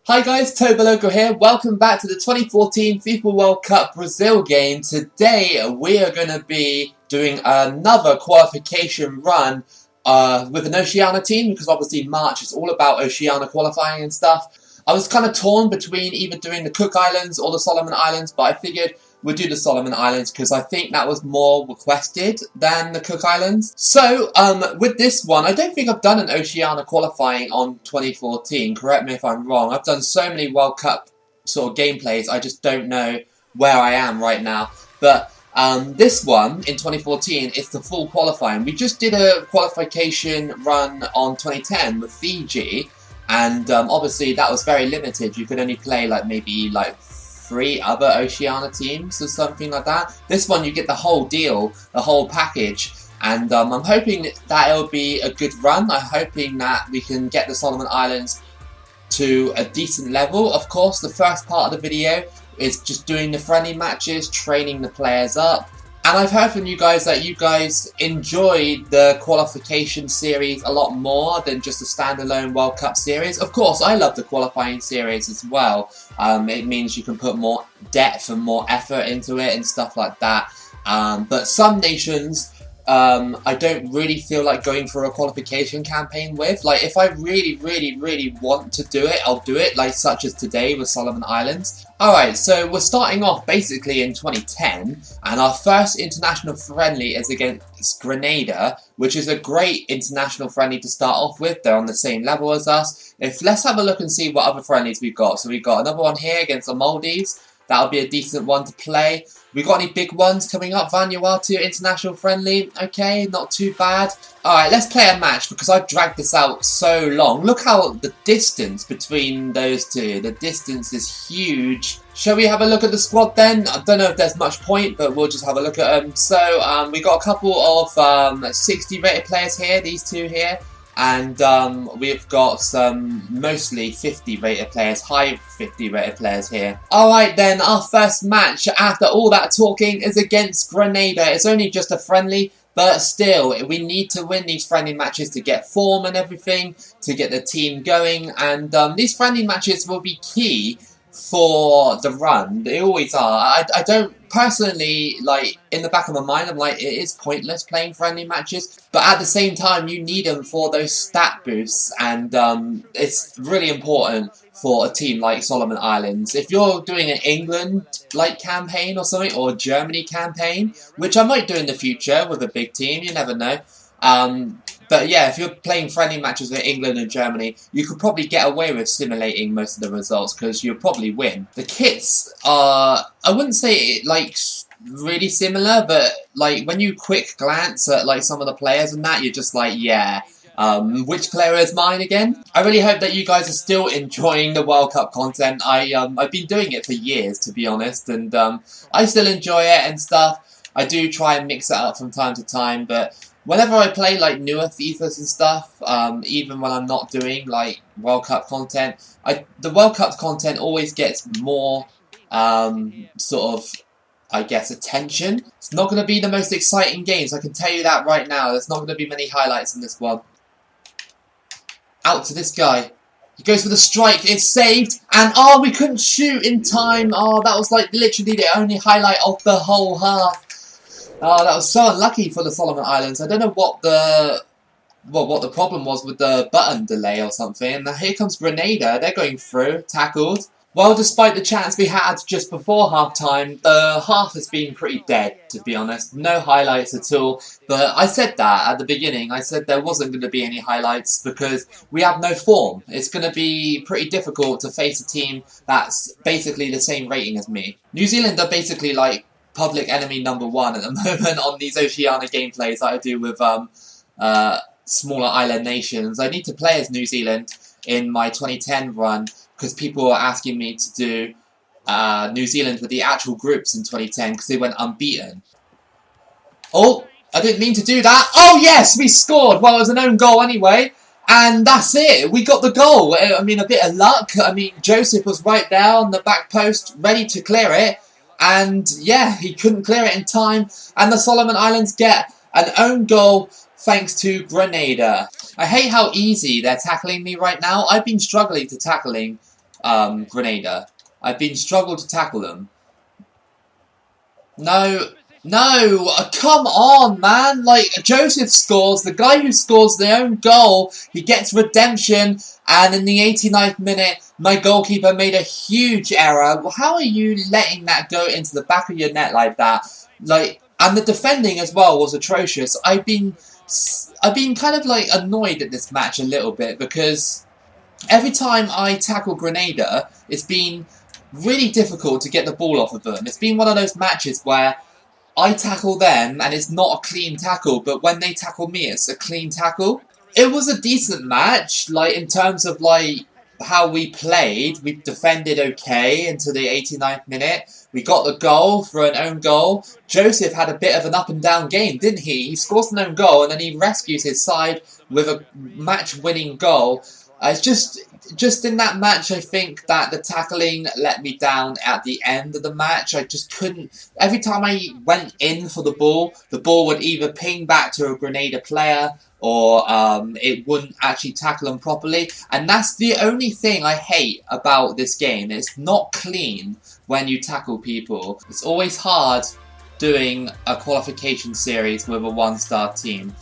Hi guys, Toboloco here. Welcome back to the 2014 FIFA World Cup Brazil game. Today we are going to be doing another qualification run with an Oceania team, because obviously March is all about Oceania qualifying and stuff. I was kind of torn between either doing the Cook Islands or the Solomon Islands, but I figured we'll do the Solomon Islands because I think that was more requested than the Cook Islands. So, with this one, I don't think I've done an Oceania qualifying on 2014. Correct me if I'm wrong. I've done so many World Cup sort of gameplays, I just don't know where I am right now. But this one, in 2014, is the full qualifying. We just did a qualification run on 2010 with Fiji, and obviously that was very limited. You could only play maybe 3 other Oceania teams or something like that. This one you get the whole deal, the whole package, and I'm hoping that it'll be a good run. I'm hoping that we can get the Solomon Islands to a decent level. Of course, the first part of the video is just doing the friendly matches, training the players up. And I've heard from you guys that you guys enjoyed the qualification series a lot more than just a standalone World Cup series. Of course, I love the qualifying series as well. It means you can put more depth and more effort into it and stuff like that. But some nations, I don't really feel like going for a qualification campaign with. If I really want to do it, I'll do it, such as today with Solomon Islands. Alright, so we're starting off basically in 2010, and our first international friendly is against Grenada, which is a great international friendly to start off with. They're on the same level as us. Let's have a look and see what other friendlies we've got. So we've got another one here against the Maldives. That'll be a decent one to play. We got any big ones coming up? Vanuatu international friendly. Okay, not too bad. Alright, let's play a match because I've dragged this out so long. Look how the distance between those two. The distance is huge. Shall we have a look at the squad then? I don't know if there's much point, but we'll just have a look at them. So, we got a couple of 60 rated players here, these two here. And we've got some mostly 50 rated players, high 50 rated players here. Alright then, our first match after all that talking is against Grenada. It's only just a friendly, but still, we need to win these friendly matches to get form and everything, to get the team going. And these friendly matches will be key for the run. They always are. I don't personally, in the back of my mind, I'm it is pointless playing friendly matches, but at the same time you need them for those stat boosts, and it's really important for a team like Solomon Islands. If you're doing an England campaign or something, or a Germany campaign, which I might do in the future with a big team, you never know. But yeah, if you're playing friendly matches with England and Germany, you could probably get away with simulating most of the results because you'll probably win. The kits are, I wouldn't say really similar, but when you quick glance at some of the players and that, you're just yeah, which player is mine again? I really hope that you guys are still enjoying the World Cup content. I've been doing it for years, to be honest, and I still enjoy it and stuff. I do try and mix it up from time to time, but whenever I play newer Fifas and stuff, even when I'm not doing World Cup content, the World Cup content always gets more sort of, I guess, attention. It's not going to be the most exciting games, I can tell you that right now. There's not going to be many highlights in this one. Out to this guy. He goes for the strike, it's saved, and oh, we couldn't shoot in time. Oh, that was literally the only highlight of the whole half. Oh, that was so unlucky for the Solomon Islands. I don't know what the problem was with the button delay or something. And here comes Grenada. They're going through, tackled. Well, despite the chance we had just before half-time, the half has been pretty dead, to be honest. No highlights at all. But I said that at the beginning. I said there wasn't going to be any highlights because we have no form. It's going to be pretty difficult to face a team that's basically the same rating as me. New Zealand are basically public enemy number 1 at the moment on these Oceania gameplays that I do with smaller island nations. I need to play as New Zealand in my 2010 run because people are asking me to do New Zealand with the actual groups in 2010 because they went unbeaten. Oh, I didn't mean to do that. Oh yes, we scored. Well, it was an own goal anyway. And that's it. We got the goal. I mean, a bit of luck. I mean, Joseph was right there on the back post, ready to clear it. And yeah, he couldn't clear it in time. And the Solomon Islands get an own goal thanks to Grenada. I hate how easy they're tackling me right now. I've been struggling to tackling Grenada. I've been struggling to tackle them. No, no, come on, man. Like, Joseph scores, the guy who scores their own goal, he gets redemption, and in the 89th minute, my goalkeeper made a huge error. How are you letting that go into the back of your net like that? Like, and the defending as well was atrocious. I've been kind of, like, annoyed at this match a little bit, because every time I tackle Grenada, it's been really difficult to get the ball off of them. It's been one of those matches where I tackle them and it's not a clean tackle, but when they tackle me, it's a clean tackle. It was a decent match, like, in terms of, like, how we played. We defended okay into the 89th minute. We got the goal for an own goal. Joseph had a bit of an up and down game, didn't he? He scores an own goal and then he rescues his side with a match-winning goal. It's just in that match, I think that the tackling let me down at the end of the match. I just couldn't. Every time I went in for the ball would either ping back to a Grenada player or it wouldn't actually tackle them properly. And that's the only thing I hate about this game. It's not clean when you tackle people. It's always hard doing a qualification series with a one-star team.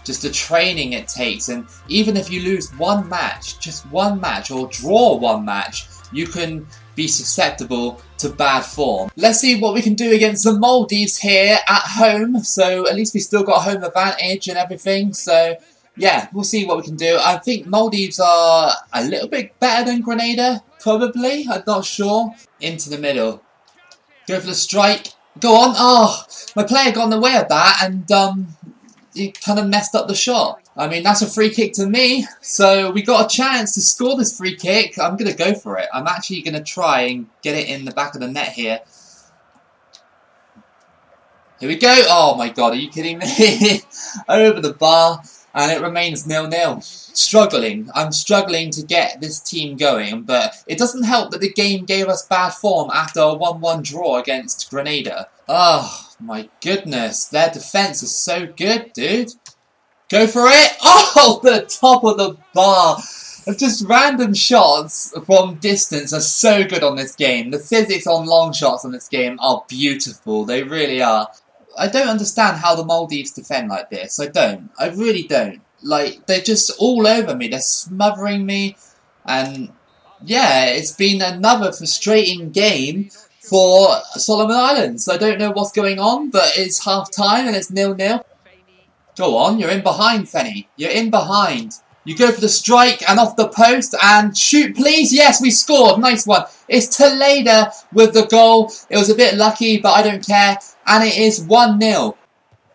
Just the training it takes, and even if you lose one match, just one match, or draw one match, you can be susceptible to bad form. Let's see what we can do against the Maldives here at home, so at least we still got home advantage and everything, so yeah, we'll see what we can do. I think Maldives are a little bit better than Grenada, probably, I'm not sure. Into the middle. Go for the strike. Go on. Oh, my player got in the way of that, and he kind of messed up the shot. I mean, that's a free kick to me. So we got a chance to score this free kick. I'm going to go for it. I'm actually going to try and get it in the back of the net here. Here we go. Oh my god, are you kidding me? Over the bar. And it remains 0-0. Struggling. I'm struggling to get this team going. But it doesn't help that the game gave us bad form after a 1-1 draw against Grenada. Oh my goodness. Their defense is so good, dude. Go for it. Oh, the top of the bar. Just random shots from distance are so good on this game. The physics on long shots on this game are beautiful. They really are. I don't understand how the Maldives defend like this. I don't. I really don't. Like, they're just all over me. They're smothering me. And, yeah, it's been another frustrating game for Solomon Islands. I don't know what's going on, but it's half-time and it's 0-0. Go on, you're in behind, Fenny. You're in behind. You go for the strike and off the post and shoot, please. Yes, we scored. Nice one. It's Toledo with the goal. It was a bit lucky, but I don't care. And it is 1-0.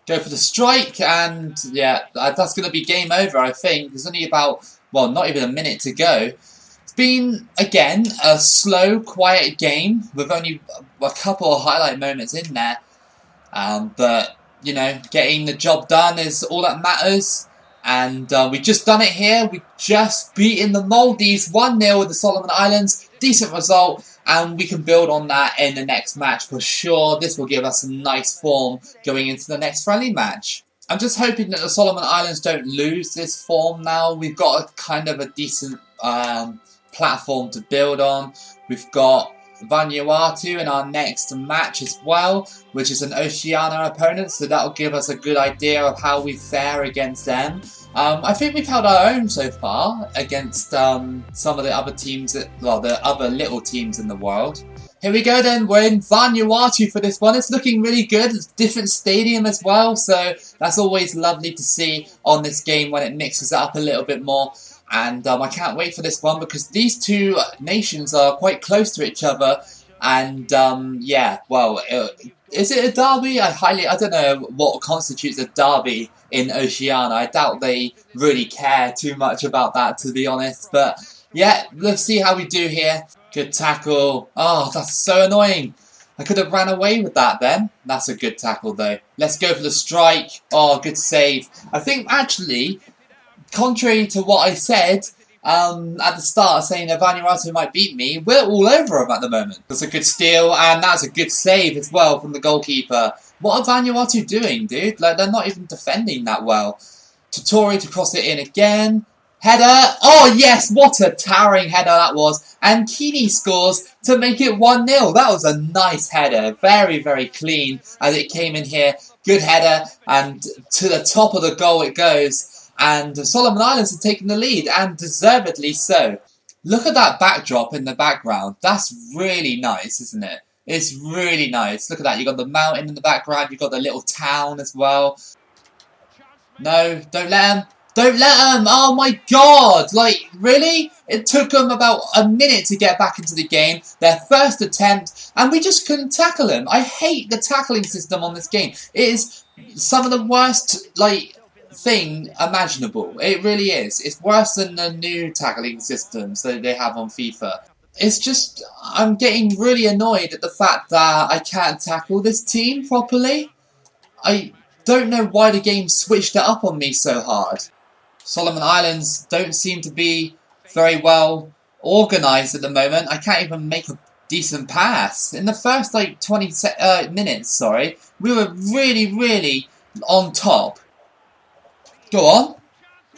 Go for the strike and, yeah, that's going to be game over, I think. There's only about, well, not even a minute to go. It's been, again, a slow, quiet game with only a couple of highlight moments in there. But, you know, getting the job done is all that matters. And we've just done it here. We've just beaten the Maldives 1-0 with the Solomon Islands. Decent result. And we can build on that in the next match for sure. This will give us some nice form going into the next friendly match. I'm just hoping that the Solomon Islands don't lose this form now. We've got a kind of a decent platform to build on. We've got Vanuatu in our next match as well, which is an Oceania opponent, so that'll give us a good idea of how we fare against them. I think we've held our own so far against some of the other teams, well, the other little teams in the world. Here we go then, we're in Vanuatu for this one. It's looking really good. It's a different stadium as well, so that's always lovely to see on this game when it mixes it up a little bit more. And I can't wait for this one because these two nations are quite close to each other. And yeah, well, is it a derby? I don't know what constitutes a derby in Oceania. I doubt they really care too much about that, to be honest. But yeah, let's see how we do here. Good tackle. Oh, that's so annoying. I could have ran away with that then. That's a good tackle though. Let's go for the strike. Oh, good save. I think actually, contrary to what I said at the start, saying that Vanuatu might beat me, we're all over them at the moment. That's a good steal, and that's a good save as well from the goalkeeper. What are Vanuatu doing, dude? Like, they're not even defending that well. Totori to cross it in again. Header. Oh, yes. What a towering header that was. And Keeney scores to make it 1-0. That was a nice header. Very, very clean as it came in here. Good header. And to the top of the goal it goes. And Solomon Islands have taken the lead. And deservedly so. Look at that backdrop in the background. That's really nice, isn't it? It's really nice. Look at that. You've got the mountain in the background. You've got the little town as well. No, don't let him. Don't let him! Oh my god! Like, really? It took them about a minute to get back into the game. Their first attempt, and we just couldn't tackle him. I hate the tackling system on this game. It is some of the worst, like, thing imaginable. It really is. It's worse than the new tackling systems that they have on FIFA. It's just, I'm getting really annoyed at the fact that I can't tackle this team properly. I don't know why the game switched it up on me so hard. Solomon Islands don't seem to be very well organised at the moment. I can't even make a decent pass. In the first, like, 20 minutes, we were really, really on top. Go on.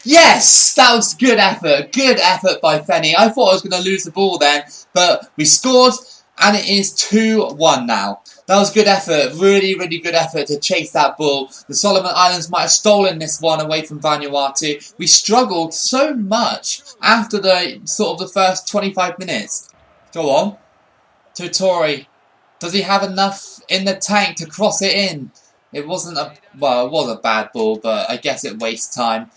Yes! That was good effort. Good effort by Fenny. I thought I was going to lose the ball then, but we scored, and it is 2-1 now. That was good effort. Really, really good effort to chase that ball. The Solomon Islands might have stolen this one away from Vanuatu. We struggled so much after the sort of the first 25 minutes. Go on. Totori. Does he have enough in the tank to cross it in? It wasn't a... Well, it was a bad ball, but I guess it wastes time.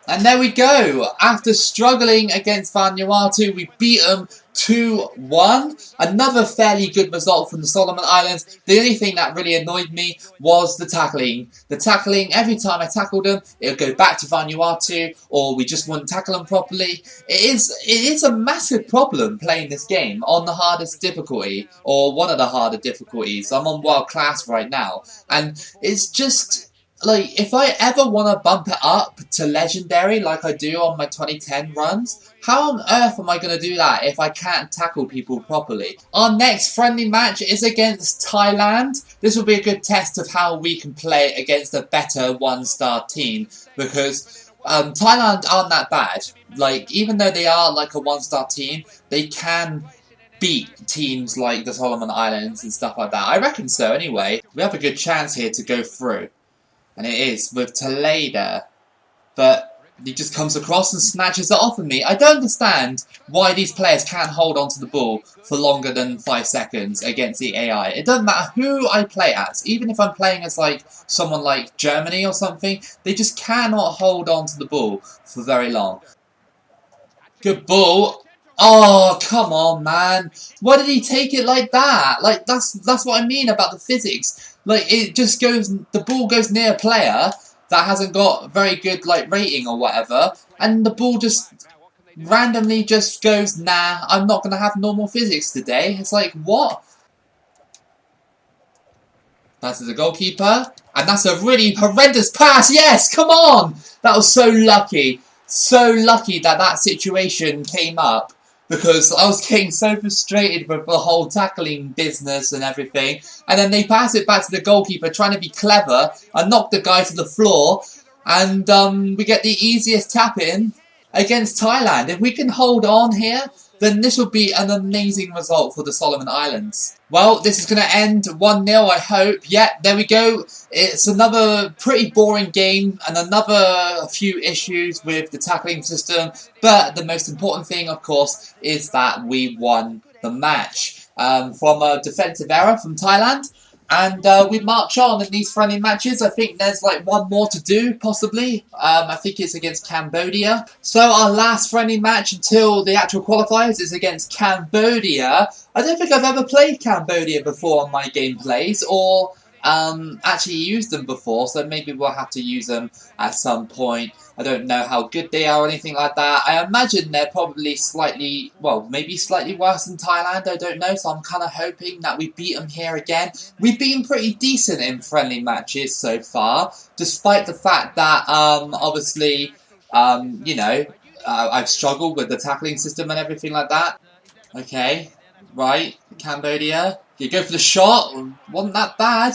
And there we go. After struggling against Vanuatu, we beat them 2-1. Another fairly good result from the Solomon Islands. The only thing that really annoyed me was the tackling. The tackling, every time I tackled them, it would go back to Vanuatu, or we just wouldn't tackle them properly. It is a massive problem playing this game on the hardest difficulty, or one of the harder difficulties. I'm on world class right now, and it's just... Like, if I ever want to bump it up to legendary like I do on my 2010 runs, how on earth am I going to do that if I can't tackle people properly? Our next friendly match is against Thailand. This will be a good test of how we can play against a better one-star team, because Thailand aren't that bad. Like, even though they are like a one-star team, they can beat teams like the Solomon Islands and stuff like that. I reckon so anyway. We have a good chance here to go through. And it is with Toledo. But he just comes across and snatches it off of me. I don't understand why these players can't hold on to the ball for longer than 5 seconds against the AI. It doesn't matter who I play as. Even if I'm playing as like someone like Germany or something, they just cannot hold on to the ball for very long. Good ball. Oh, come on, man. Why did he take it like that? Like, that's what I mean about the physics. Like, it just goes, the ball goes near a player that hasn't got very good, like, rating or whatever, and the ball just randomly just goes, nah, I'm not going to have normal physics today. It's like, what? That's the goalkeeper, and that's a really horrendous pass. Yes, come on! That was so lucky. So lucky that that situation came up, because I was getting so frustrated with the whole tackling business and everything. And then they pass it back to the goalkeeper, trying to be clever, and knock the guy to the floor. And we get the easiest tap-in against Thailand. If we can hold on here, then this will be an amazing result for the Solomon Islands. Well, this is going to end 1-0, I hope. Yeah, there we go. It's another pretty boring game and another few issues with the tackling system. But the most important thing, of course, is that we won the match from a defensive error from Thailand. And we march on in these friendly matches. I think there's like one more to do, possibly. I think it's against Cambodia. So our last friendly match until the actual qualifiers is against Cambodia. I don't think I've ever played Cambodia before on my gameplays, or actually used them before, so maybe we'll have to use them at some point. I don't know how good they are or anything like that. I imagine they're probably slightly, well, maybe slightly worse than Thailand, I don't know, so I'm kind of hoping that we beat them here again. We've been pretty decent in friendly matches so far, despite the fact that, obviously, you know, I've struggled with the tackling system and everything like that. Okay, right, Cambodia. You go for the shot, wasn't that bad.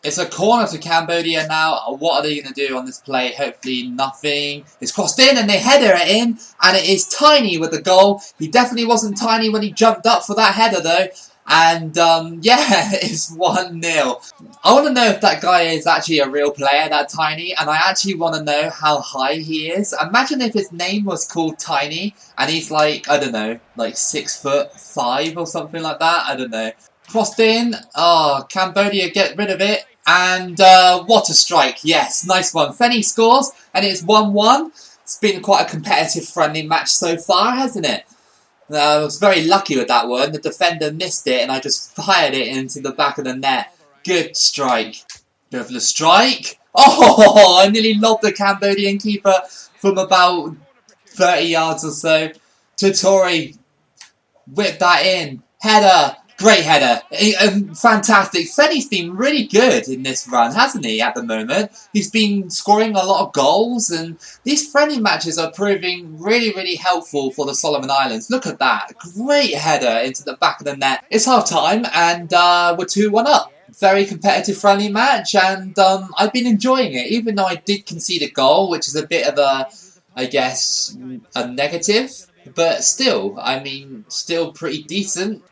It's a corner to Cambodia now. What are they going to do on this play? Hopefully nothing. It's crossed in and they header it in. And it is Tiny with the goal. He definitely wasn't tiny when he jumped up for that header though. And yeah, it's 1-0. I want to know if that guy is actually a real player, that Tiny. And I actually want to know how high he is. Imagine if his name was called Tiny. And he's like, I don't know, like 6'5" or something like that. I don't know. Crossed in. Oh, Cambodia get rid of it. And what a strike. Yes, nice one. Fenny scores. And it's 1-1. It's been quite a competitive friendly match so far, hasn't it? I was very lucky with that one. The defender missed it and I just fired it into the back of the net. Good strike. Go for the strike. Oh, I nearly lobbed the Cambodian keeper from about 30 yards or so. Tutori whipped that in. Header. Great header. Fantastic. Fenny's been really good in this run, hasn't he, at the moment? He's been scoring a lot of goals, and these friendly matches are proving really, really helpful for the Solomon Islands. Look at that. Great header into the back of the net. It's half-time, and we're 2-1 up. Very competitive friendly match, and I've been enjoying it, even though I did concede a goal, which is a bit of a, I guess, a negative. But still, I mean, still pretty decent.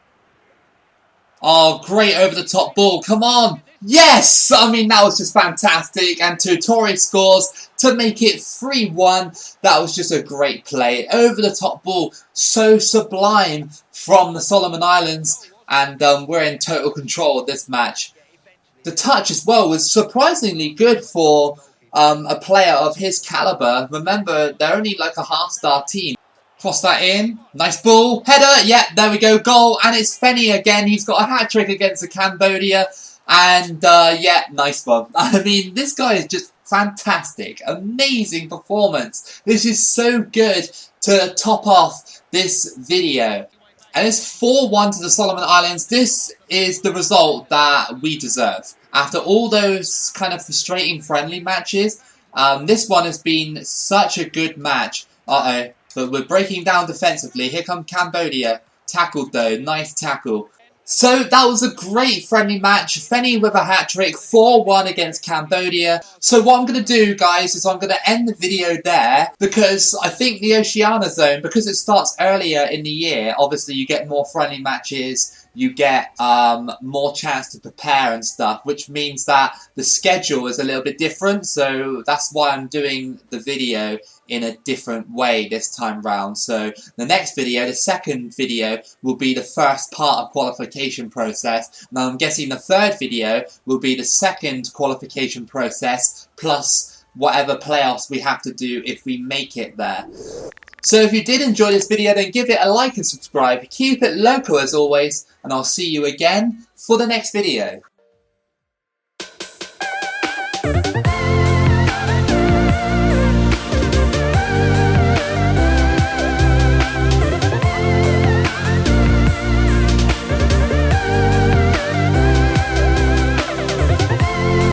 Oh, great over-the-top ball. Come on. Yes! I mean, that was just fantastic. And Tutori scores to make it 3-1. That was just a great play. Over-the-top ball. So sublime from the Solomon Islands. And we're in total control of this match. The touch as well was surprisingly good for a player of his caliber. Remember, they're only like a half-star team. Cross that in. Nice ball. Header. Yeah, there we go. Goal. And it's Fenny again. He's got a hat-trick against the Cambodia. And, yeah, nice one. I mean, this guy is just fantastic. Amazing performance. This is so good to top off this video. And it's 4-1 to the Solomon Islands. This is the result that we deserve. After all those kind of frustrating friendly matches, this one has been such a good match. Uh-oh. But we're breaking down defensively. Here come Cambodia. Tackled though. Nice tackle. So that was a great friendly match. Fenny with a hat-trick. 4-1 against Cambodia. So what I'm going to do, guys, is I'm going to end the video there. Because I think the Oceania zone, because it starts earlier in the year, obviously you get more friendly matches. You get more chance to prepare and stuff, which means that the schedule is a little bit different. So that's why I'm doing the video in a different way this time round. So the next video, the second video, will be the first part of qualification process. Now I'm guessing the third video will be the second qualification process plus whatever playoffs we have to do if we make it there. So if you did enjoy this video, then give it a like and subscribe. Keep it loco as always, and I'll see you again for the next video.